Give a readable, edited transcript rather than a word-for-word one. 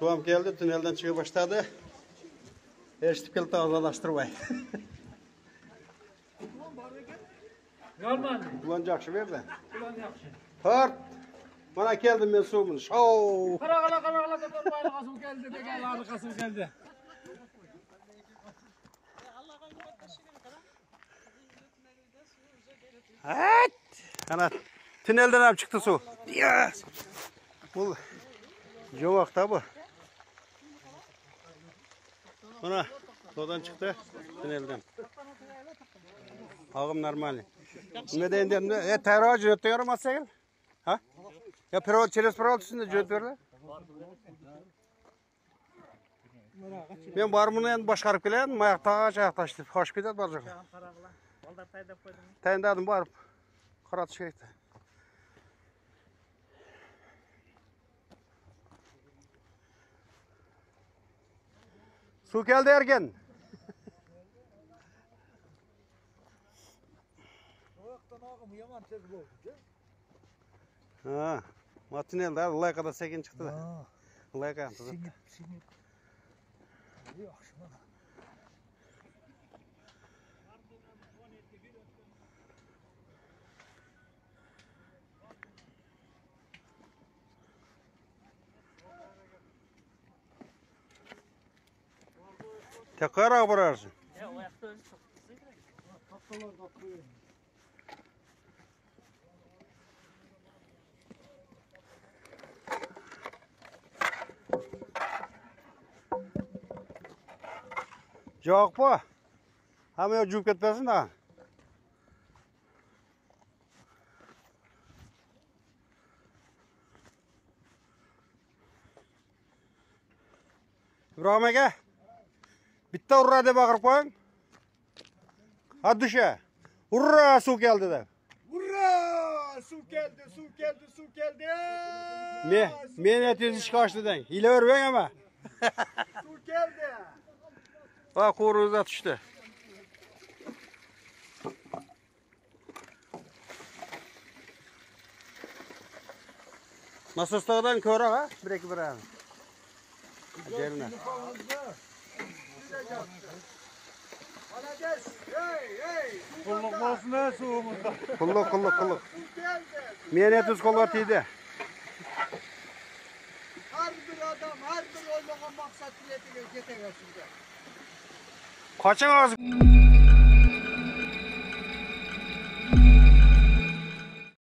Suam geldi, tünelden çıkıp başladı. Eşitip geldi, azalaştırmay. Normal. Ulan jakşı verdi. Ulan yaxşı. Tart. Bana geldim ben suumunu. Şooo. Qara qasım geldi, degan arkasım geldi. Evet. Ana tünelden hep çıktı su. Yes. Bu yok da bu. Buna oradan çıktı tünelden. Ağım normal. Ne deyin terör cüretliyorum asıl. Ha? Ya perol çeles perol üstünde cüretliyorlar. Ben barımını endi başkarıp gelen, mayaqtağa çayaqtaştı. Hoş gider barcaq. Tayindadım barıp. Qaratış kerekti. Su geldi erken. Ha, matinel da Allah'a kadar sekin çıktı da. Allah'a kadar. Sinip. Tekrar ağırarsın. Ya o ayakta özü çok. Yok bu. Hemen cüp ketmesin ha. İbrahim Ege. Bitti urra de bakır koyun. Hadi düşe. Urra su geldi de. Urra! Su geldi. Men etiz iş kaçtı den. Hile vermeyin ama. Su geldi. Bak kuyruğuza düştü. Nasıstağdan köre ha? Bir abi. Derine. Alacağız. Hey. Kulluk olsun ha suumuzda. Kulluk. Su geldi. Men etiz kolga tiydi. Her bir adam, her bir oylanan maksat niyetine yeteversin. Kaçın ağzı.